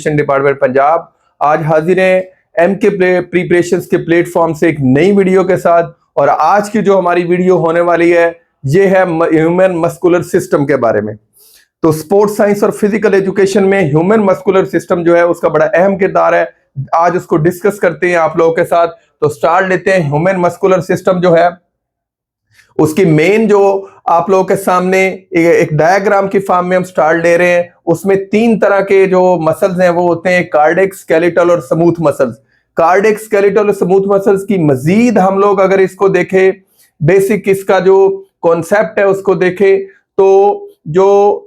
Department Punjab आज हाजिर है एमके प्रिपरेशंस के प्लेटफॉर्म से एक नई वीडियो के साथ। और आज की जो हमारी वीडियो होने वाली है ये है ह्यूमन मस्कुलर सिस्टम के बारे में। तो स्पोर्ट्स साइंस और फिजिकल एजुकेशन में ह्यूमन मस्कुलर सिस्टम जो है उसका बड़ा अहम किरदार है। आज उसको डिस्कस करते हैं आप लोगों के साथ। तो स्टार्ट लेते हैं। ह्यूमन मस्कुलर सिस्टम जो है उसकी मेन जो आप लोगों के सामने एक डायग्राम की फॉर्म में हम स्टार्ट ले रहे हैं। उसमें तीन तरह के जो मसल्स हैं वो होते हैं कार्डियक, स्केलेटल और स्मूथ मसल्स। कार्डियक, स्केलेटल और स्मूथ मसल्स की मजीद हम लोग अगर इसको देखें, बेसिक इसका जो कॉन्सेप्ट है उसको देखें तो जो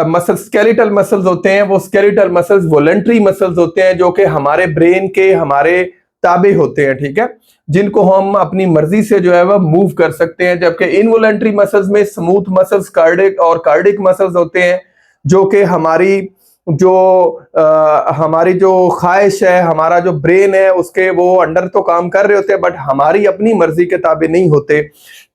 मसल स्केलेटल मसल्स होते हैं वो स्केलेटल मसल्स वॉलंटरी मसल्स होते हैं जो कि हमारे ब्रेन के हमारे ताबे होते हैं, ठीक है, जिनको हम अपनी मर्जी से जो है वह मूव कर सकते हैं। जबकि इनवॉलंटरी मसल्स में स्मूथ मसल्स कार्डिक और कार्डिक मसल्स होते हैं जो कि हमारी जो ख्वाहिश है, हमारा जो ब्रेन है उसके वो अंडर तो काम कर रहे होते हैं बट हमारी अपनी मर्जी के ताबे नहीं होते।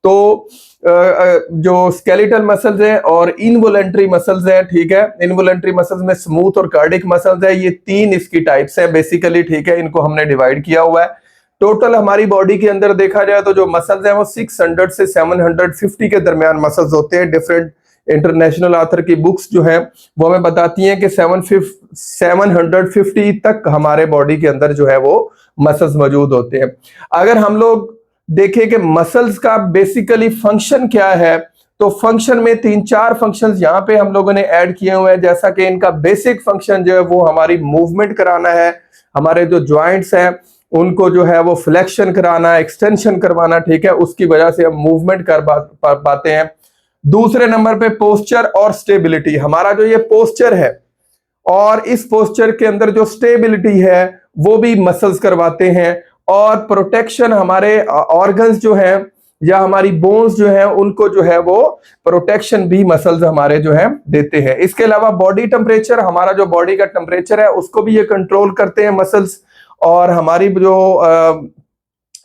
तो जो स्केलेटल मसल्स हैं और इनवॉलंटरी मसल्स हैं, ठीक है, इनवॉलंटरी मसल्स में स्मूथ और कार्डिक मसल्स है, ये तीन इसकी टाइप्स है बेसिकली, ठीक है, इनको हमने डिवाइड किया हुआ है। टोटल हमारी बॉडी के अंदर देखा जाए तो जो मसल्स हैं वो 600 से 750 के दरमियान मसल्स होते हैं। डिफरेंट इंटरनेशनल ऑथर की बुक्स जो है वो हमें बताती हैं कि 750 तक हमारे बॉडी के अंदर जो है वो मसल्स मौजूद होते हैं। अगर हम लोग देखें कि मसल्स का बेसिकली फंक्शन क्या है तो फंक्शन में 3-4 फंक्शंस यहाँ पे हम लोगों ने ऐड किए हुए हैं। जैसा कि इनका बेसिक फंक्शन जो है वो हमारी मूवमेंट कराना है, हमारे जो ज्वाइंट्स हैं उनको जो है वो फ्लेक्शन कराना, एक्सटेंशन करवाना, ठीक है, उसकी वजह से हम मूवमेंट कर पाते हैं। दूसरे नंबर पे पोस्चर और स्टेबिलिटी, हमारा जो ये पोस्चर है और इस पोस्चर के अंदर जो स्टेबिलिटी है वो भी मसल्स करवाते हैं। और प्रोटेक्शन, हमारे ऑर्गन्स जो हैं या हमारी बोन्स जो हैं उनको जो है वो प्रोटेक्शन भी मसल्स हमारे जो है देते हैं। इसके अलावा बॉडी टेम्परेचर, हमारा जो बॉडी का टेम्परेचर है उसको भी ये कंट्रोल करते हैं मसल्स। और हमारी जो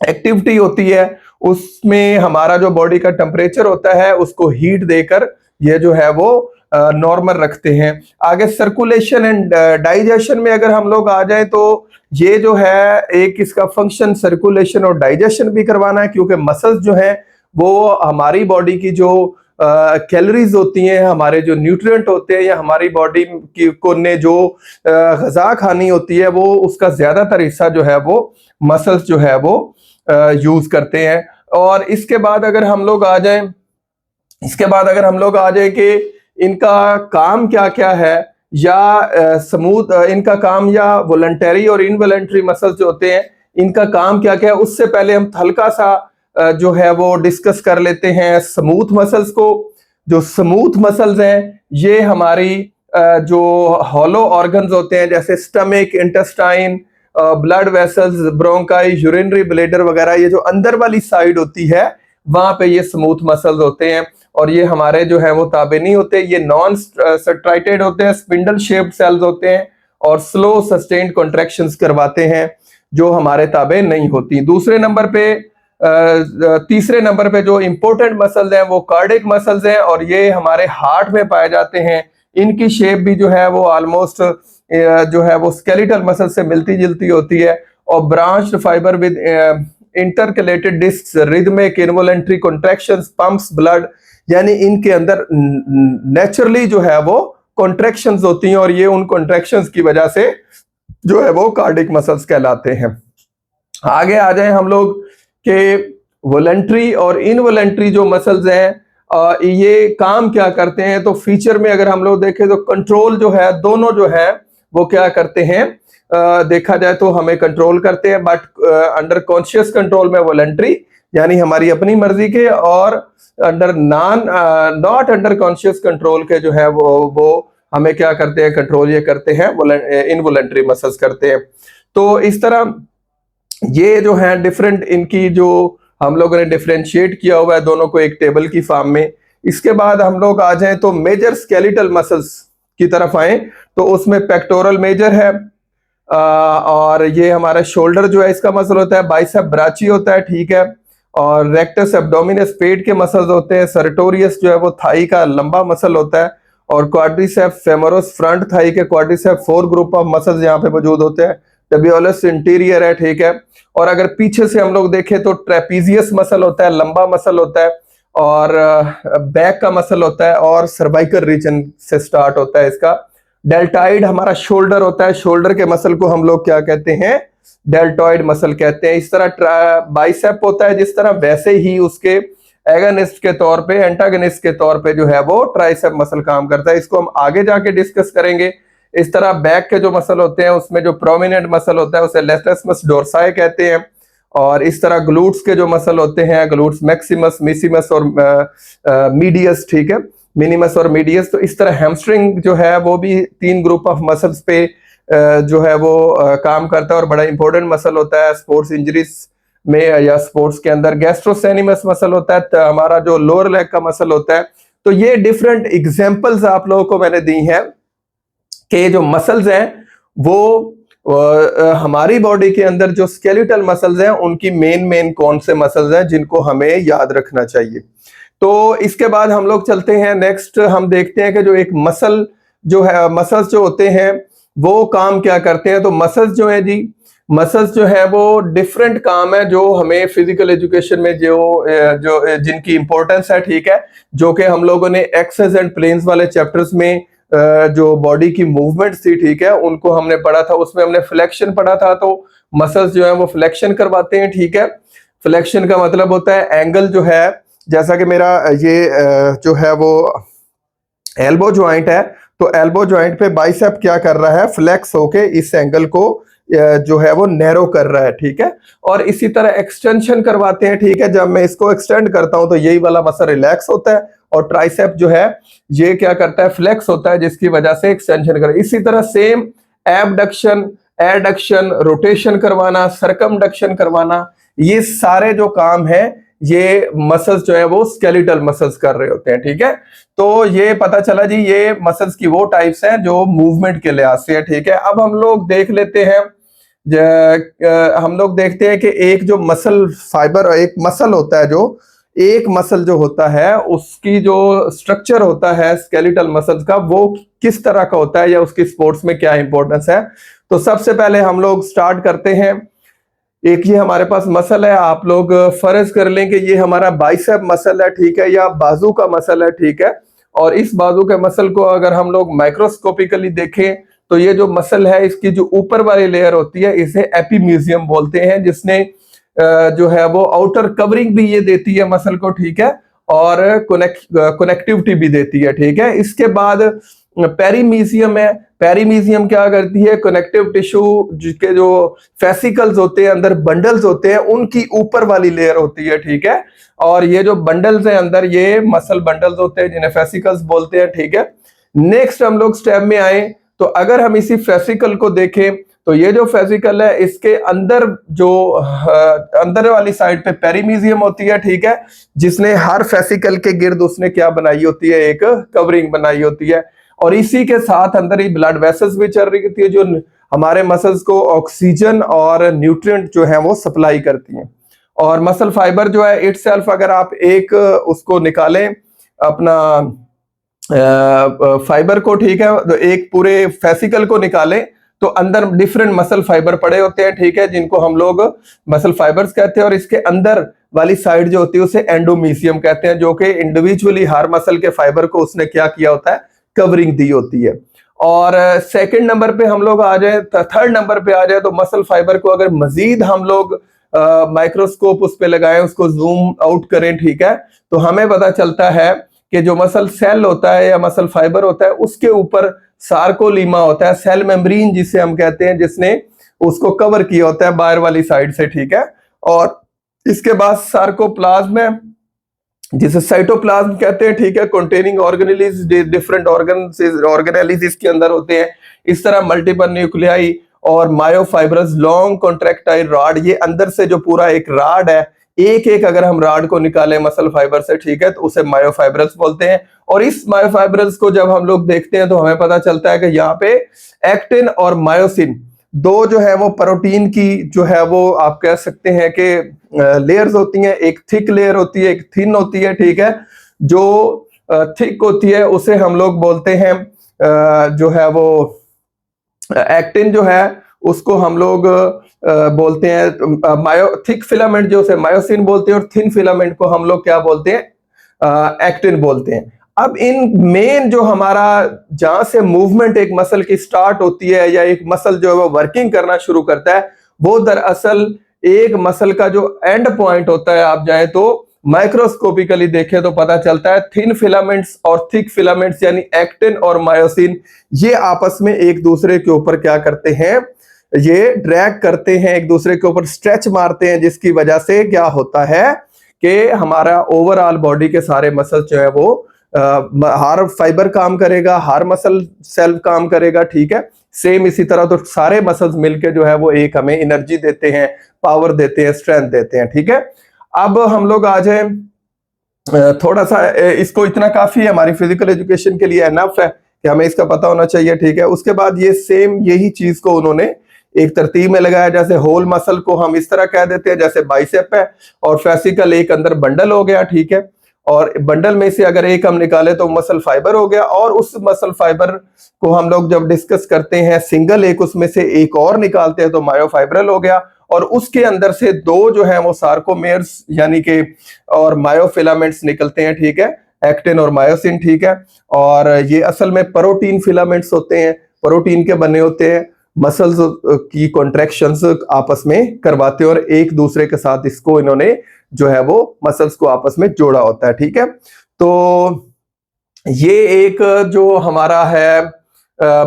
एक्टिविटी होती है उसमें हमारा जो बॉडी का टेम्परेचर होता है उसको हीट देकर ये जो है वो नॉर्मल रखते हैं। आगे सर्कुलेशन एंड डाइजेशन में अगर हम लोग आ जाए तो ये जो है एक इसका फंक्शन सर्कुलेशन और डाइजेशन भी करवाना है, क्योंकि मसल्स जो है वो हमारी बॉडी की जो कैलोरीज होती हैं, हमारे जो न्यूट्रिएंट होते हैं या हमारी बॉडी की को ने जो ग़िज़ा खानी होती है वो उसका ज्यादातर हिस्सा जो है वो मसल्स जो है वो यूज करते हैं। और इसके बाद अगर हम लोग आ जाएं कि इनका काम क्या क्या है या स्मूथ इनका काम या वॉलंटरी और इनवॉलंटरी मसल्स जो होते हैं इनका काम क्या क्या है, उससे पहले हम हल्का सा जो है वो डिस्कस कर लेते हैं स्मूथ मसल्स को। जो स्मूथ मसल्स हैं ये हमारी जो हॉलो ऑर्गन्स होते हैं जैसे stomach, intestine, blood vessels, bronchi, urinary bladder वगैरह, ये जो अंदर वाली साइड होती है वहां पे ये स्मूथ मसल्स होते हैं। और ये हमारे जो है वो ताबे नहीं होते, ये नॉन स्ट्राइटेड होते हैं, स्पिंडल शेप्ड सेल्स होते हैं और स्लो सस्टेन्ड कॉन्ट्रैक्शंस करवाते हैं जो हमारे ताबे नहीं होती। तीसरे नंबर पे जो इंपॉर्टेंट मसल्स हैं वो कार्डिक मसल्स हैं और ये हमारे हार्ट में पाए जाते हैं। इनकी शेप भी जो है वो ऑलमोस्ट जो है वो स्केलेटल मसल से मिलती जुलती होती है। और branched fibre with intercalated discs, rhythmic, involuntary contractions, pumps blood, यानी इनके अंदर नेचुरली जो है वो कॉन्ट्रैक्शंस होती हैं और ये उन कॉन्ट्रैक्शंस की वजह से जो है वो कार्डिक मसल्स कहलाते हैं। आगे आ जाए हम लोग कि वॉलंटरी और इनवॉलंटरी जो मसल्स हैं ये काम क्या करते हैं। तो फीचर में अगर हम लोग देखें तो कंट्रोल जो है दोनों जो है वो क्या करते हैं, देखा जाए तो हमें कंट्रोल करते हैं बट अंडर कॉन्शियस कंट्रोल में वॉलंटरी यानी हमारी अपनी मर्जी के, और under not under conscious control के जो है वो हमें क्या करते हैं, कंट्रोल ये करते हैं इनवॉलंटरी मसल्स करते हैं। तो इस तरह ये जो है डिफरेंट इनकी जो हम लोगों ने डिफरेंशिएट किया हुआ है दोनों को एक टेबल की फॉर्म में। इसके बाद हम लोग आ जाएं तो मेजर स्केलेटल मसल्स की तरफ आए तो उसमें पेक्टोरल मेजर है और ये हमारा शोल्डर जो है इसका मसल होता है, बाइसेप ब्राची होता है, ठीक है, और रेक्टस एब्डोमिनस पेट के मसल्स होते हैं, सर्टोरियस जो है वो थाई का लंबा मसल होता है, और क्वाड्रिसेप्स फेमोरस फ्रंट थाई के क्वाड्रिसेप्स 4 ग्रुप ऑफ मसल्स यहाँ पे मौजूद होते हैं। टिबियोलस इंटीरियर है, ठीक है। और अगर पीछे से हम लोग देखें तो ट्रेपीजियस मसल होता है, लंबा मसल होता है, और बैक का मसल होता है, और सर्वाइकल रीजन से स्टार्ट होता है इसका। डेल्टाइड हमारा शोल्डर होता है, शोल्डर के मसल को हम लोग क्या कहते हैं, डेल्टॉइड मसल कहते हैं। इस तरह बाइसेप होता है जिस तरह, वैसे ही उसके एगोनिस्ट के तौर पे, एंटागोनिस्ट के तौर पे जो है वो ट्राइसेप मसल काम करता है। इसको हम आगे जाके डिस्कस करेंगे। इस तरह बैक के जो मसल होते हैं उसमें जो प्रोमिनेंट मसल होता है उसे लेटेस्मस डोर्साई कहते हैं। और इस तरह ग्लूट्स के जो मसल होते हैं, ग्लूट्स मैक्सिमस, मिसिमस और मीडियस, ठीक है, मिनिमस और मीडियस। तो इस तरह हैमस्ट्रिंग जो है वो भी 3 ग्रुप ऑफ मसल्स पे जो है वो काम करता है और बड़ा इंपॉर्टेंट मसल होता है स्पोर्ट्स इंजरीज में या स्पोर्ट्स के अंदर। गैस्ट्रोसेनिमस मसल होता है, तो हमारा जो लोअर लेग का मसल होता है। तो ये डिफरेंट एग्जांपल्स आप लोगों को मैंने दी हैं कि जो मसल्स हैं वो हमारी बॉडी के अंदर जो स्केलेटल मसल्स हैं उनकी मेन कौन से मसल्स हैं जिनको हमें याद रखना चाहिए। तो इसके बाद हम लोग चलते हैं नेक्स्ट, हम देखते हैं कि जो एक मसल जो है, मसल्स जो होते हैं वो काम क्या करते हैं। तो मसल्स जो है जी, मसल्स जो है वो डिफरेंट काम है जो हमें फिजिकल एजुकेशन में जो जिनकी इंपॉर्टेंस है, ठीक है, जो कि हम लोगों ने एक्सेस एंड प्लेन्स वाले चैप्टर्स में जो बॉडी की मूवमेंट थी, ठीक है, उनको हमने पढ़ा था। उसमें हमने फ्लेक्शन पढ़ा था। तो मसल्स जो है वो फ्लेक्शन करवाते हैं, ठीक है। फ्लेक्शन का मतलब होता है एंगल जो है, जैसा कि मेरा ये जो है वो एल्बो ज्वाइंट है, तो एल्बो ज्वाइंट पे बाइसेप क्या कर रहा है, फ्लेक्स होके इस एंगल को जो है वो नैरो कर रहा है, ठीक है। और इसी तरह एक्सटेंशन करवाते हैं, ठीक है। जब मैं इसको एक्सटेंड करता हूं तो यही वाला मसल रिलैक्स होता है और ट्राइसेप जो है ये क्या करता है, फ्लेक्स होता है, जिसकी वजह से एक्सटेंशन कर। इसी तरह सेम एबडक्शन, एडक्शन, रोटेशन करवाना, सरकमडक्शन करवाना, ये सारे जो काम है ये मसल्स जो है वो स्केलेटल मसल्स कर रहे होते हैं, ठीक है। तो ये पता चला जी, ये मसल्स की वो टाइप्स हैं जो मूवमेंट के लिहाज से है, ठीक है। अब हम लोग देख लेते हैं, हम लोग देखते हैं कि एक जो मसल फाइबर, एक मसल होता है, जो एक मसल जो होता है उसकी जो स्ट्रक्चर होता है स्केलेटल मसल्स का, वो किस तरह का होता है या उसकी स्पोर्ट्स में क्या इंपॉर्टेंस है। तो सबसे पहले हम लोग स्टार्ट करते हैं। एक ये हमारे पास मसल है, आप लोग फर्ज कर लें कि ये हमारा बाइसेप मसल है, ठीक है, या बाजू का मसल है, ठीक है। और इस बाजू के मसल को अगर हम लोग माइक्रोस्कोपिकली देखें तो ये जो मसल है इसकी जो ऊपर वाली लेयर होती है इसे एपिमीजियम बोलते हैं, जिसने जो है वो आउटर कवरिंग भी ये देती है मसल को, ठीक है, और कनेक्टिविटी भी देती है, ठीक है। इसके बाद पेरीमीजियम है। पेरीमीजियम क्या करती है, कनेक्टिव टिश्यू जिसके जो फेसिकल्स होते हैं, अंदर बंडल्स होते हैं, उनकी ऊपर वाली लेयर होती है, ठीक है। और ये जो बंडल्स हैं अंदर, ये मसल बंडल्स होते हैं जिन्हें फेसिकल्स बोलते हैं, ठीक है। नेक्स्ट हम लोग स्टेप में आए तो अगर हम इसी फेसिकल को देखें तो ये जो फेसिकल है इसके अंदर जो अंदर वाली साइड पे पेरीमीजियम होती है, ठीक है, जिसने हर फेसिकल के गिर्द उसने क्या बनाई होती है, एक कवरिंग बनाई होती है। और इसी के साथ अंदर ही ब्लड वेसल्स भी चल रही होती है जो हमारे मसल्स को ऑक्सीजन और न्यूट्रिएंट जो है वो सप्लाई करती हैं। और मसल फाइबर जो है इटसेल्फ, अगर आप एक उसको निकालें अपना फाइबर को, ठीक है, तो एक पूरे फेसिकल को निकालें तो अंदर डिफरेंट मसल फाइबर पड़े होते हैं, ठीक है, जिनको हम लोग मसल फाइबर्स कहते हैं। और इसके अंदर वाली साइड जो होती है उसे एंडोमीसियम कहते हैं, जो कि इंडिविजुअली हर मसल के फाइबर को उसने क्या किया होता है, कवरिंग दी होती है। और सेकंड नंबर पे हम लोग आ जाए, थर्ड नंबर पे आ जाए तो मसल फाइबर को अगर मजीद हम लोग माइक्रोस्कोप उस पे लगाएं, उसको जूम आउट करें, ठीक है, तो हमें पता चलता है कि जो मसल सेल होता है या मसल फाइबर होता है उसके ऊपर सार्कोलीमा होता है, सेल मेम्ब्रेन जिसे हम कहते हैं, जिसने उसको कवर किया होता है बाहर वाली साइड से, ठीक है। और इसके बाद सार्कोप्लाज्म है जिसे साइटोप्लाज्म कहते हैं, ठीक है, कंटेनिंग ऑर्गेनेलिज, डिफरेंट ऑर्गेनेलिज इसके अंदर होते हैं। इस तरह मल्टीपल न्यूक्लियाई और मायोफाइब्रस लॉन्ग कॉन्ट्रैक्टाइल रॉड, ये अंदर से जो पूरा एक रॉड है, एक एक अगर हम रॉड को निकालें मसल फाइबर से, ठीक है, तो उसे मायोफाइब्रस बोलते हैं। और इस मायोफाइब्रस को जब हम लोग देखते हैं तो हमें पता चलता है कि यहाँ पे एक्टिन और मायोसिन दो जो है वो प्रोटीन की जो है वो आप कह सकते हैं कि लेयर्स होती हैं, एक थिक लेयर होती है, एक थिन होती है, ठीक है, जो थिक होती है उसे हम लोग बोलते हैं जो है वो एक्टिन जो है उसको हम लोग बोलते हैं मायो थिक फिलामेंट जो उसे मायोसिन बोलते हैं और थिन फिलामेंट को हम लोग क्या बोलते हैं एक्टिन बोलते हैं। अब इन मेन जो हमारा जहां से मूवमेंट एक मसल की स्टार्ट होती है या एक मसल जो है वो वर्किंग करना शुरू करता है वो दरअसल एक मसल का जो एंड पॉइंट होता है आप जाए तो माइक्रोस्कोपिकली देखें तो पता चलता है थिन फिलामेंट्स और थिक फिलामेंट्स यानी एक्टिन और मायोसिन ये आपस में एक दूसरे के ऊपर क्या करते हैं, ये ड्रैग करते हैं, एक दूसरे के ऊपर स्ट्रेच मारते हैं, जिसकी वजह से क्या होता है कि हमारा ओवरऑल बॉडी के सारे मसल जो है वो हर फाइबर काम करेगा, हर मसल सेल काम करेगा, ठीक है। सेम इसी तरह तो सारे मसल्स मिलके जो है वो एक हमें एनर्जी देते हैं, पावर देते हैं, स्ट्रेंथ देते हैं, ठीक है। अब हम लोग आ जाए थोड़ा सा इसको इतना काफी है हमारी फिजिकल एजुकेशन के लिए, एनफ है कि हमें इसका पता होना चाहिए, ठीक है। उसके बाद ये सेम यही चीज को उन्होंने एक तरतीब में लगाया, जैसे होल मसल को हम इस तरह कह देते हैं जैसे बाइसेप है और फेसिकल एक अंदर बंडल हो गया, ठीक है। और बंडल में से अगर एक हम निकाले तो मसल फाइबर हो गया और उस मसल फाइबर को हम लोग जब डिस्कस करते हैं सिंगल एक उसमें से एक और निकालते हैं तो मायोफाइब्रल हो गया और उसके अंदर से दो जो है वो सार्कोमेर्स यानी कि और मायोफिलामेंट्स निकलते हैं, ठीक है, एक्टिन और मायोसिन, ठीक है। और ये असल में प्रोटीन फिलामेंट्स होते हैं, प्रोटीन के बने होते हैं, मसल्स की कॉन्ट्रैक्शंस आपस में करवाते हैं और एक दूसरे के साथ इसको इन्होंने जो है वो मसल्स को आपस में जोड़ा होता है, ठीक है। तो ये एक जो हमारा है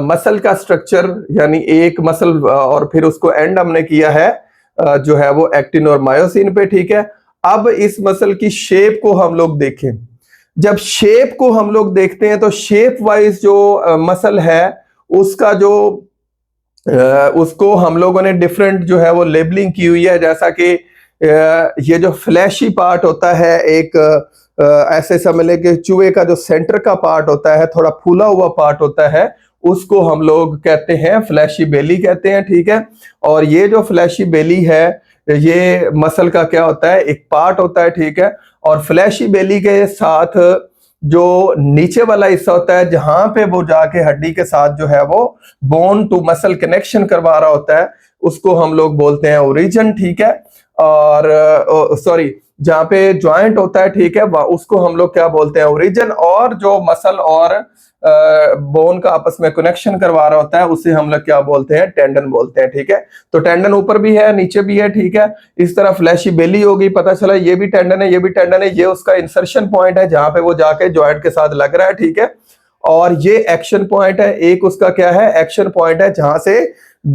मसल का स्ट्रक्चर यानी एक मसल और फिर उसको एंड हमने किया है जो है वो एक्टिन और मायोसिन पे, ठीक है। अब इस मसल की शेप को हम लोग देखें, जब शेप को हम लोग देखते हैं तो शेप वाइज जो मसल है उसका जो उसको हम लोगों ने डिफरेंट जो है वो लेबलिंग की हुई है, जैसा कि ये जो फ्लैशी पार्ट होता है एक ऐसे समझ लें कि चूहे का जो सेंटर का पार्ट होता है थोड़ा फूला हुआ पार्ट होता है उसको हम लोग कहते हैं फ्लैशी बेली कहते हैं, ठीक है। और ये जो फ्लैशी बेली है ये मसल का क्या होता है, एक पार्ट होता है, ठीक है। और फ्लैशी बेली के साथ जो नीचे वाला हिस्सा होता है जहां पे वो जाके हड्डी के साथ जो है वो बोन टू मसल कनेक्शन करवा रहा होता है उसको हम लोग बोलते हैं ओरिजिन, ठीक है। और सॉरी जहां पे ज्वाइंट होता है, ठीक है, उसको हम लोग क्या बोलते हैं ओरिजिन। और जो मसल और बोन का आपस में कनेक्शन करवा रहा होता है उसे हम लोग क्या बोलते हैं, टेंडन बोलते हैं, ठीक है। तो टेंडन ऊपर भी है नीचे भी है, ठीक है। इस तरह फ्लैशी बेली होगी, पता चला ये भी टेंडन है ये भी टेंडन है, ये उसका इंसर्शन पॉइंट है जहां पे वो जाके जॉइंट के साथ लग रहा है, ठीक है। और ये एक्शन पॉइंट है, एक उसका क्या है एक्शन पॉइंट है जहां से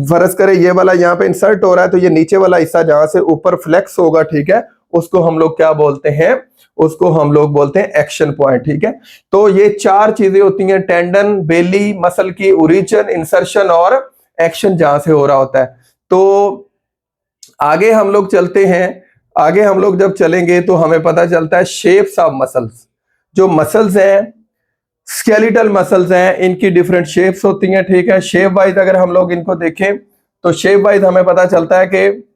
फर्ज करे ये वाला यहाँ पे इंसर्ट हो रहा है तो ये नीचे वाला हिस्सा जहां से ऊपर फ्लेक्स होगा, ठीक है, उसको हम लोग क्या बोलते हैं, उसको हम लोग बोलते हैं एक्शन पॉइंट, ठीक है। तो ये चार चीजें होती हैं, टेंडन, बेली, मसल की ओरिजिन, इंसर्शन और एक्शन जहां से हो रहा होता है। तो आगे हम लोग चलते हैं, आगे हम लोग जब चलेंगे तो हमें पता चलता है शेप्स ऑफ मसल्स, जो मसल्स हैं स्केलेटल मसल्स हैं इनकी डिफरेंट शेप्स होती हैं, ठीक है। शेप वाइज अगर हम लोग इनको देखें तो शेप वाइज हमें पता चलता है कि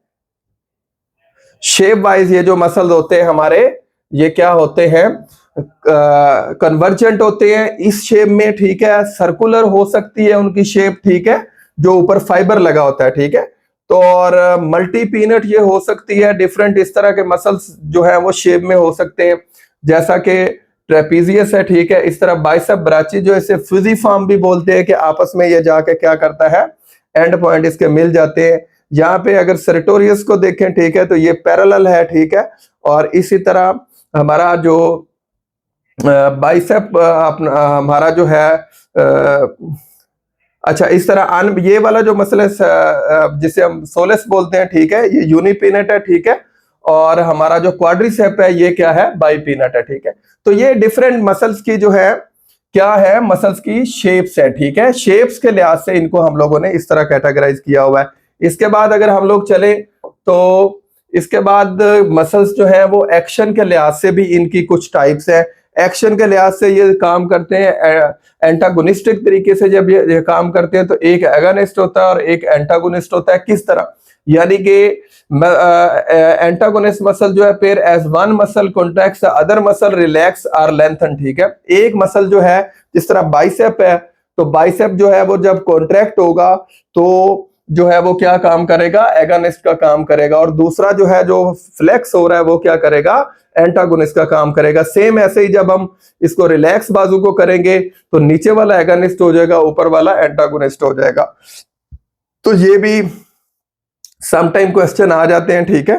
शेप वाइज ये जो मसल्स होते हैं हमारे ये क्या होते हैं, कन्वर्जेंट होते हैं इस शेप में, ठीक है। सर्कुलर हो सकती है उनकी शेप, ठीक है, जो ऊपर फाइबर लगा होता है, ठीक है। तो और मल्टी पीनट ये हो सकती है, डिफरेंट इस तरह के मसल्स जो है वो शेप में हो सकते हैं, जैसा कि ट्रेपीजियस है, ठीक है। इस तरह बाइसेप ब्राची जो इसे फ्यूजिफॉर्म भी बोलते हैं कि आपस में ये जाके क्या करता है एंड पॉइंट इसके मिल जाते हैं। यहाँ पे अगर सर्टोरियस को देखें, ठीक है, तो ये पैरेलल है, ठीक है। और इसी तरह हमारा जो बाइसेप हमारा जो है अच्छा इस तरह ये वाला जो मसल है जिसे हम सोलेस बोलते हैं, ठीक है, ये यूनिपिनट है, ठीक है। और हमारा जो क्वाड्रिसेप है ये क्या है, बाइपिनट है, ठीक है। तो ये डिफरेंट मसल्स की जो है क्या है, मसल्स की शेप्स है, ठीक है। शेप्स के लिहाज से इनको हम लोगों ने इस तरह कैटेगराइज किया हुआ है। इसके बाद अगर हम लोग चले तो इसके बाद मसल्स जो है वो एक्शन के लिहाज से भी इनकी कुछ टाइप्स है। एक्शन के लिहाज से ये काम करते हैं एंटागोनिस्टिक तरीके से। जब ये काम करते हैं तो एक एगोनिस्ट होता है और एक एंटागोनिस्ट होता है। किस तरह? यानी कि एंटागोनिस्ट मसल जो है pair as one muscle contracts other muscle relax are lengthen. ठीक है, एक मसल जो है जिस तरह बाइसेप है, तो बाइसेप जो है वो जब कॉन्ट्रैक्ट होगा तो जो है वो क्या काम करेगा? एगोनिस्ट का काम करेगा। और दूसरा जो है जो फ्लेक्स हो रहा है वो क्या करेगा? एंटागोनिस्ट का काम करेगा। सेम ऐसे ही जब हम इसको रिलैक्स बाजू को करेंगे तो नीचे वाला एगोनिस्ट हो जाएगा, ऊपर वाला एंटागोनिस्ट हो जाएगा। तो ये भी सम टाइम क्वेश्चन आ जाते हैं। ठीक है,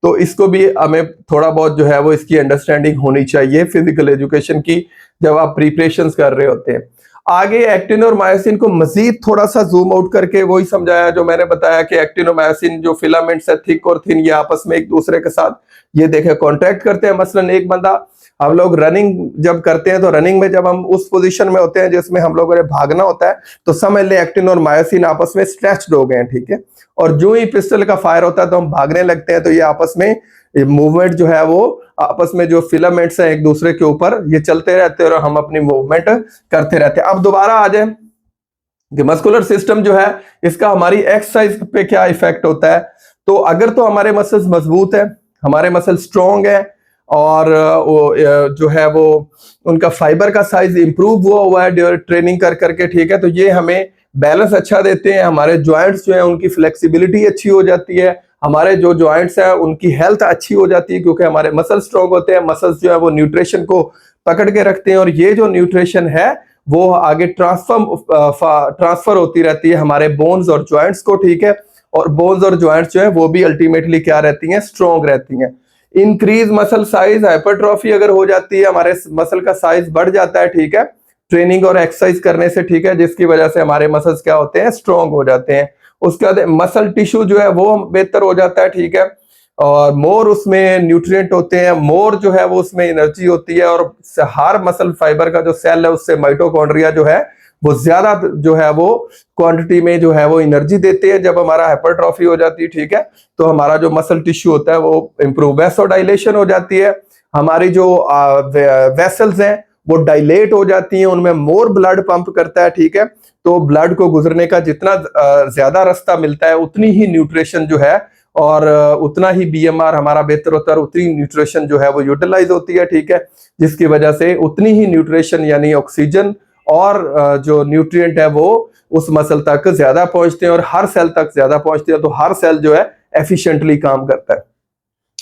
तो इसको भी हमें थोड़ा बहुत जो है वो इसकी अंडरस्टैंडिंग होनी चाहिए फिजिकल एजुकेशन की, जब आप प्रिपरेशन कर रहे होते हैं। आगे एक्टिन और मायोसिन को मजीद थोड़ा सा जूम आउट करके वही समझाया जो मैंने बताया कि एक्टिन और मायोसिन जो फिलामेंट्स है थिक और थिन, ये आपस में एक दूसरे के साथ ये देखे कॉन्ट्रैक्ट करते हैं। मसलन एक बंदा, हम लोग रनिंग जब करते हैं तो रनिंग में जब हम उस पोजीशन में होते हैं जिसमें हम लोगों ने भागना होता है, तो समझ ले एक्टिन और मायोसिन आपस में स्ट्रेच्ड हो गए हैं। ठीक है, और जो ही पिस्टल का फायर होता है तो हम भागने लगते हैं, तो ये आपस में मूवमेंट जो है वो आपस में जो फिलामेंट्स हैं एक दूसरे के ऊपर ये चलते रहते हैं और हम अपनी मूवमेंट करते रहते हैं। अब दोबारा आ जाए कि मस्कुलर सिस्टम जो है इसका हमारी एक्सरसाइज पे क्या इफेक्ट होता है। तो अगर तो हमारे मसल्स मजबूत है, हमारे मसल स्ट्रॉन्ग है और जो है वो उनका फाइबर का साइज इंप्रूव हुआ है ट्रेनिंग कर करके, ठीक है, तो ये हमें बैलेंस अच्छा देते हैं। हमारे जॉइंट्स जो है उनकी फ्लेक्सिबिलिटी अच्छी हो जाती है, हमारे जो जॉइंट्स हैं उनकी हेल्थ अच्छी हो जाती है क्योंकि हमारे मसल स्ट्रॉन्ग होते हैं। मसल्स जो है वो न्यूट्रिशन को पकड़ के रखते हैं और ये जो न्यूट्रिशन है वो आगे ट्रांसफर होती रहती है हमारे बोन्स और जॉइंट्स को। ठीक है, और बोन्स और जॉइंट्स जो है वो भी अल्टीमेटली क्या रहती हैं? स्ट्रॉन्ग रहती हैं। इंक्रीज मसल साइज, हाइपरट्रॉफी अगर हो जाती है, हमारे मसल का साइज बढ़ जाता है, ठीक है, ट्रेनिंग और एक्सरसाइज करने से, ठीक है, जिसकी वजह से हमारे मसल्स क्या होते हैं? स्ट्रॉन्ग हो जाते हैं। उसके बाद मसल टिश्यू जो है वो बेहतर हो जाता है, ठीक है, और मोर उसमें न्यूट्रिएंट होते हैं, मोर जो है वो उसमें एनर्जी होती है, और हर मसल फाइबर का जो सेल है उससे माइटोकॉन्ड्रिया जो है वो ज्यादा जो है वो क्वांटिटी में जो है वो एनर्जी देते हैं। जब हमारा हाइपरट्रॉफी हो जाती है, ठीक है, तो हमारा जो मसल टिश्यू होता है वो इंप्रूव, वैसोडाइलेशन हो जाती है, हमारी जो वेसल्स हैं वो डायलेट हो जाती हैं, उनमें मोर ब्लड पंप करता है, ठीक है, तो ब्लड को गुजरने का जितना ज्यादा रास्ता मिलता है उतनी ही न्यूट्रिशन जो है और उतना ही बीएमआर हमारा बेहतर होता है और उतनी न्यूट्रिशन जो है वो यूटिलाइज होती है, ठीक है, जिसकी वजह से उतनी ही न्यूट्रिशन यानी ऑक्सीजन और जो न्यूट्रिएंट है वो उस मसल तक ज्यादा पहुंचते हैं और हर सेल तक ज्यादा पहुंचते हैं, तो हर सेल जो है एफिशिएंटली काम करता है।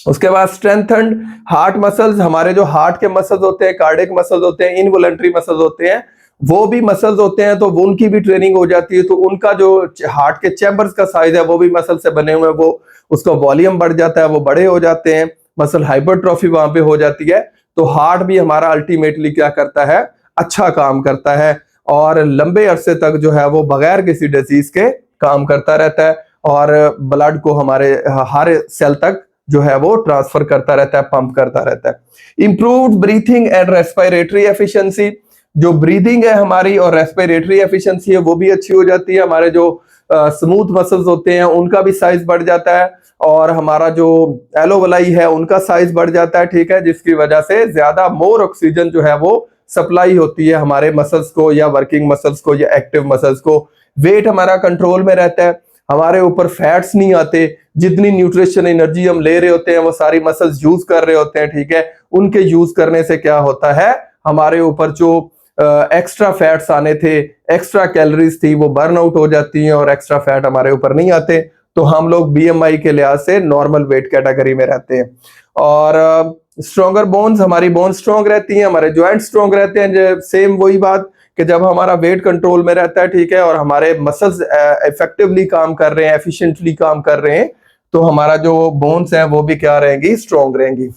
उसके बाद स्ट्रेंथन्ड हार्ट मसल्स, हमारे जो हार्ट के मसल्स होते हैं, कार्डियक मसल्स होते हैं, इनवॉलंटरी मसल्स होते हैं, वो भी मसल्स होते हैं, तो वो उनकी भी ट्रेनिंग हो जाती है, तो उनका जो हार्ट के चैम्बर्स का साइज है वो भी मसल से बने हुए हैं, वो उसका वॉल्यूम बढ़ जाता है, वो बड़े हो जाते हैं, मसल हाइपरट्रॉफी वहां पे हो जाती है। तो हार्ट भी हमारा अल्टीमेटली क्या करता है? अच्छा काम करता है और लंबे अरसे तक जो है वो बगैर किसी डिजीज के काम करता रहता है और ब्लड को हमारे हर सेल तक जो है वो ट्रांसफर करता रहता है, पंप करता रहता है। Improved breathing and respiratory efficiency, जो ब्रीदिंग है हमारी और रेस्पिरेटरी एफिशिएंसी है वो भी अच्छी हो जाती है। हमारे जो स्मूथ मसल्स होते हैं उनका भी साइज बढ़ जाता है और हमारा जो एलोवलाई है उनका साइज बढ़ जाता है, ठीक है, जिसकी वजह से ज्यादा मोर ऑक्सीजन जो है वो सप्लाई होती है हमारे मसल्स को या वर्किंग मसल्स को या एक्टिव मसल्स को। वेट हमारा कंट्रोल में रहता है, हमारे ऊपर फैट्स नहीं आते, जितनी न्यूट्रिशन एनर्जी हम ले रहे होते हैं वो सारी मसल्स यूज कर रहे होते हैं, ठीक है, उनके यूज करने से क्या होता है? हमारे ऊपर जो एक्स्ट्रा फैट्स आने थे, एक्स्ट्रा कैलोरीज थी, वो बर्न आउट हो जाती हैं और एक्स्ट्रा फैट हमारे ऊपर नहीं आते, तो हम लोग बीएमआई के लिहाज से नॉर्मल वेट कैटेगरी में रहते हैं। और स्ट्रॉन्गर बोन्स, हमारी बोन्स स्ट्रॉन्ग रहती हैं, हमारे जॉइंट स्ट्रॉन्ग रहते हैं। सेम वही बात कि जब हमारा वेट कंट्रोल में रहता है, ठीक है, और हमारे मसल्स इफेक्टिवली काम कर रहे हैं, एफिशिएंटली काम कर रहे हैं, तो हमारा जो बोन्स हैं वो भी क्या रहेंगी? स्ट्रॉन्ग रहेंगी।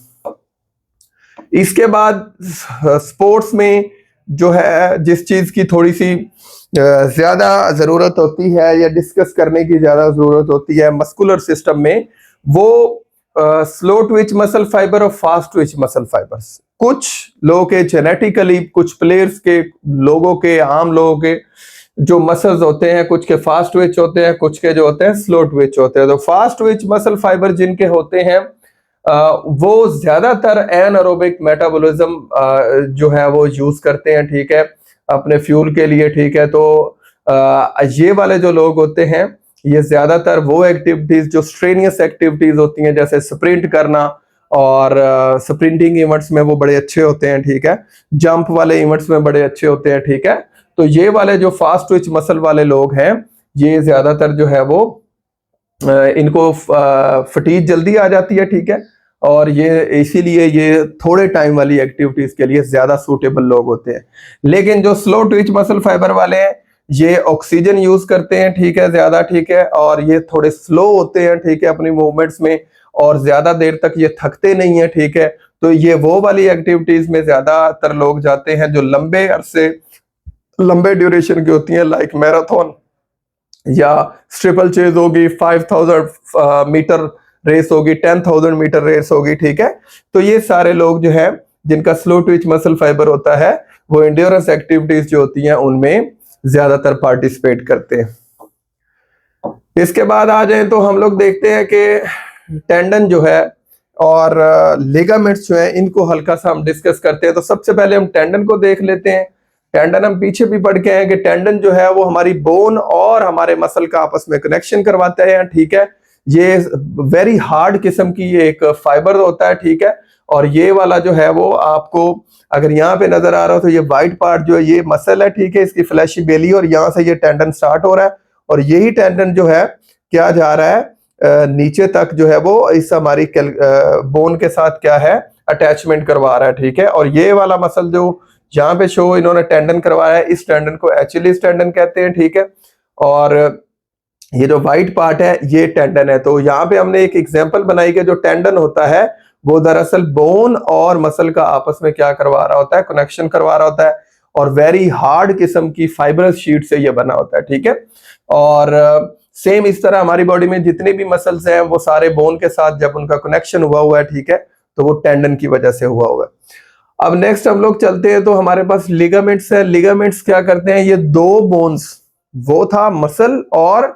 इसके बाद स्पोर्ट्स में जो है जिस चीज की थोड़ी सी ज्यादा जरूरत होती है या डिस्कस करने की ज्यादा जरूरत होती है मस्कुलर सिस्टम में, वो स्लो ट्विच मसल फाइबर और फास्ट ट्विच मसल फाइबर्स। कुछ लोगों के जेनेटिकली, कुछ प्लेयर्स के, लोगों के, आम लोगों के जो मसल्स होते हैं, कुछ के फास्ट ट्विच होते हैं, कुछ के जो होते हैं स्लो ट्विच होते हैं। तो फास्ट ट्विच मसल फाइबर जिनके होते हैं वो ज्यादातर एनारोबिक मेटाबॉलिज्म जो है वो यूज करते हैं, ठीक है, अपने फ्यूल के लिए, ठीक है। तो ये वाले जो लोग होते हैं ये ज्यादातर वो एक्टिविटीज जो स्ट्रेनियस एक्टिविटीज होती हैं, जैसे स्प्रिंट करना, और स्प्रिंटिंग इवेंट्स में वो बड़े अच्छे होते हैं, ठीक है, जंप वाले इवेंट्स में बड़े अच्छे होते हैं, ठीक है। तो ये वाले जो फास्ट ट्विच मसल वाले लोग हैं ये ज्यादातर जो है वो इनको फटीग जल्दी आ जाती है, ठीक है, और ये इसीलिए ये थोड़े टाइम वाली एक्टिविटीज के लिए ज्यादा सूटेबल लोग होते हैं। लेकिन जो स्लो ट्विच मसल फाइबर वाले हैं ये ऑक्सीजन यूज करते हैं, ठीक है, ज्यादा, ठीक है, और ये थोड़े स्लो होते हैं, ठीक है, अपनी मूवमेंट्स में, और ज्यादा देर तक ये थकते नहीं है, ठीक है। तो ये वो वाली एक्टिविटीज में ज्यादातर लोग जाते हैं जो लंबे अरसे, लंबे ड्यूरेशन की होती हैं, लाइक मैराथन या ट्रिपल चेज होगी, 5000 मीटर रेस होगी, 10,000 मीटर रेस होगी, ठीक है। तो ये सारे लोग जो है जिनका स्लो ट्विच मसल फाइबर होता है वो एंड्योरेंस एक्टिविटीज जो होती हैं उनमें ज्यादातर पार्टिसिपेट करते हैं। इसके बाद आ जाए तो हम लोग देखते हैं कि टेंडन जो है और लिगामेंट्स जो है इनको हल्का सा हम डिस्कस करते हैं। तो सबसे पहले हम टेंडन को देख लेते हैं। टेंडन हम पीछे भी पढ़ के हैं कि टेंडन जो है वो हमारी बोन और हमारे मसल का आपस में कनेक्शन करवाता है, ठीक है। ये वेरी हार्ड किस्म की ये एक फाइबर होता है, ठीक है। और ये वाला जो है वो आपको अगर यहाँ पे नजर आ रहा हो तो ये व्हाइट पार्ट जो है ये मसल है, ठीक है, इसकी फ्लैशी बेली, और यहाँ से ये टेंडन स्टार्ट हो रहा है, और यही टेंडन जो है क्या जा रहा है नीचे तक जो है वो इस हमारी बोन के साथ क्या है अटैचमेंट करवा रहा है, ठीक है। और ये वाला मसल जो यहाँ पे शो इन्होंने टेंडन करवाया है, इस टेंडन को एचिलिस टेंडन कहते हैं, ठीक है। और ये जो व्हाइट पार्ट है ये टेंडन है। तो यहाँ पे हमने एक एग्जांपल बनाई कि जो टेंडन होता है वो दरअसल बोन और मसल का आपस में क्या करवा रहा होता है, कनेक्शन करवा रहा होता है, और वेरी हार्ड किस्म की फाइबरस शीट से ये बना होता है, ठीक है। और सेम इस तरह हमारी बॉडी में जितने भी मसल्स हैं वो सारे बोन के साथ जब उनका कनेक्शन हुआ हुआ है, ठीक है, तो वो टेंडन की वजह से हुआ हुआ है। अब नेक्स्ट हम लोग चलते हैं तो हमारे पास लिगामेंट्स है। लिगामेंट्स क्या करते हैं, ये दो बोन्स, वो था मसल और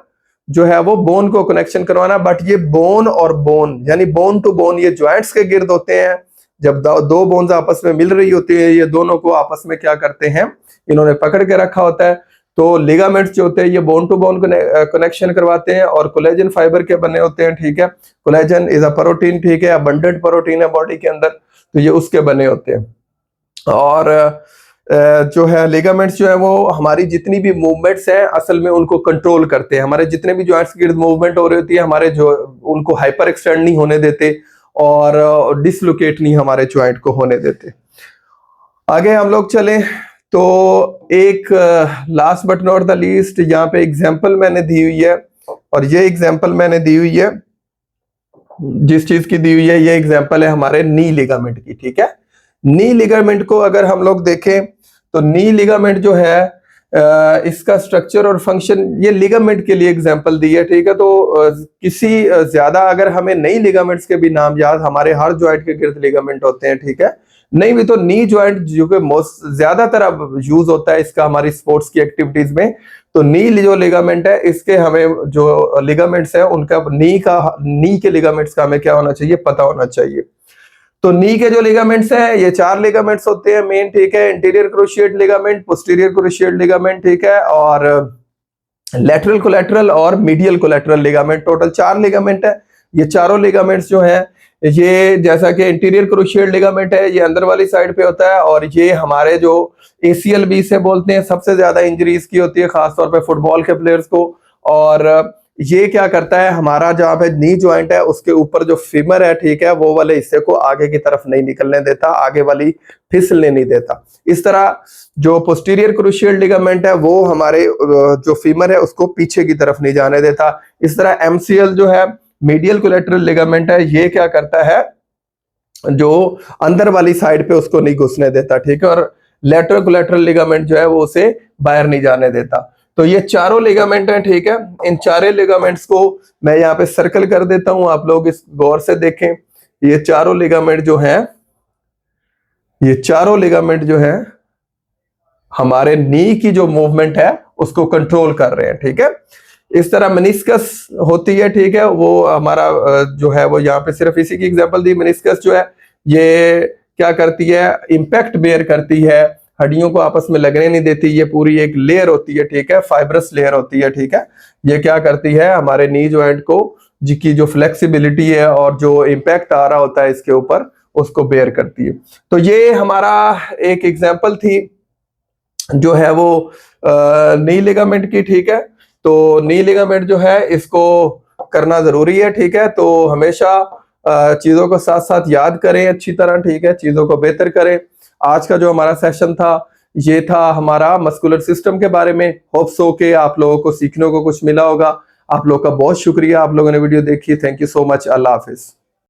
जो है वो बोन को कनेक्शन करवाना, बट ये बोन और बोन यानी बोन टू बोन ये ज्वाइंट्स के गिर्द होते हैं। जब दो बोन्स आपस में मिल रही होती है ये दोनों को आपस में क्या करते हैं, इन्होंने पकड़ के रखा होता है। तो लिगामेंट्स जो होते हैं ये बोन टू बोन कनेक्शन करवाते हैं और कोलेजन फाइबर के बने होते हैं, ठीक है। कोलेजन इज अ प्रोटीन, ठीक है, अबंडेंट प्रोटीन है बॉडी के अंदर, तो ये उसके बने होते हैं। और जो है लिगामेंट्स जो है वो हमारी जितनी भी मूवमेंट्स हैं असल में उनको कंट्रोल करते हैं। हमारे जितने भी जॉइंट्स के गिर्द मूवमेंट हो रही होती है हमारे जो उनको हाइपर एक्सटेंड नहीं होने देते और डिसलोकेट नहीं हमारे जॉइंट को होने देते। आगे हम लोग चले तो एक last but not the least यहाँ पे एग्जांपल मैंने दी हुई है, और ये एग्जांपल मैंने दी हुई है जिस चीज की दी हुई है ये एग्जांपल है हमारे नी लिगामेंट की, ठीक है। नी लिगामेंट को अगर हम लोग देखें तो नी लिगामेंट जो है इसका स्ट्रक्चर और फंक्शन, ये लिगामेंट के लिए एग्जांपल दी है, ठीक है। तो किसी ज्यादा अगर हमें नई लिगामेंट्स के भी नाम याद, हमारे हर जॉइंट के गिर्द लिगामेंट होते हैं, ठीक है। नहीं भी तो नी जॉइंट जो कि मोस्ट ज्यादातर अब यूज होता है इसका हमारी स्पोर्ट्स की एक्टिविटीज में, तो नी जो लिगामेंट है इसके हमें जो लिगामेंट्स है उनका नी के लिगामेंट्स का हमें क्या होना चाहिए, पता होना चाहिए। तो नी के जो लिगामेंट्स हैं ये 4 लिगामेंट्स होते हैं मेन, ठीक है। Interior cruciate ligament, posterior cruciate ligament, ठीक है, और लेटरल कोलेटरल और medial collateral ligament, total 4 ligament है। ये चारों लिगामेंट्स जो हैं ये जैसा कि इंटीरियर क्रूशिएट लिगामेंट है ये अंदर वाली साइड पे होता है, और ये हमारे जो ACL भी से बोलते हैं, सबसे ज्यादा इंजरीज की होती है खासतौर पे फुटबॉल के प्लेयर्स को। और ये क्या करता है, हमारा जहाँ पे नी ज्वाइंट है उसके ऊपर जो फीमर है, ठीक है, वो वाले हिस्से को आगे की तरफ नहीं निकलने देता, आगे वाली फिसलने नहीं देता। इस तरह जो पोस्टीरियर क्रूशियल लिगामेंट है वो हमारे जो फीमर है उसको पीछे की तरफ नहीं जाने देता। इस तरह MCL जो है मीडियल कोलेटरल लिगामेंट है ये क्या करता है, जो अंदर वाली साइड पे उसको नहीं घुसने देता, ठीक है, और लेटरल कोलेटरल लिगामेंट जो है वो उसे बाहर नहीं जाने देता। तो ये चारों लिगामेंट हैं, ठीक है। इन चारों लिगामेंट्स को मैं यहाँ पे सर्कल कर देता हूं, आप लोग इस गौर से देखें। ये चारों लिगामेंट जो हैं, ये चारों लिगामेंट जो हैं हमारे नी की जो मूवमेंट है उसको कंट्रोल कर रहे हैं, ठीक है। इस तरह मेनिस्कस होती है, ठीक है, वो हमारा जो है वो यहाँ पे सिर्फ इसी की एग्जांपल दी। मेनिस्कस जो है ये क्या करती है, इम्पैक्ट बेयर करती है, हड्डियों को आपस में लगने नहीं देती, ये पूरी एक लेयर होती है, ठीक है, फाइब्रस लेयर होती है, ठीक है। ये क्या करती है, हमारे नी जॉइंट को जिसकी जो फ्लेक्सिबिलिटी है और जो इम्पैक्ट आ रहा होता है इसके ऊपर, उसको बेयर करती है। तो ये हमारा एक एग्जांपल थी जो है वो नी लिगामेंट की, ठीक है। तो नी लिगामेंट जो है इसको करना जरूरी है, ठीक है। तो हमेशा चीजों को साथ साथ याद करें अच्छी तरह, ठीक है, चीजों को बेहतर करें। आज का जो हमारा सेशन था ये था हमारा मस्कुलर सिस्टम के बारे में। होप सो के आप लोगों को सीखने को कुछ मिला होगा। आप लोगों का बहुत शुक्रिया, आप लोगों ने वीडियो देखी। Thank you so much. Allah Hafiz.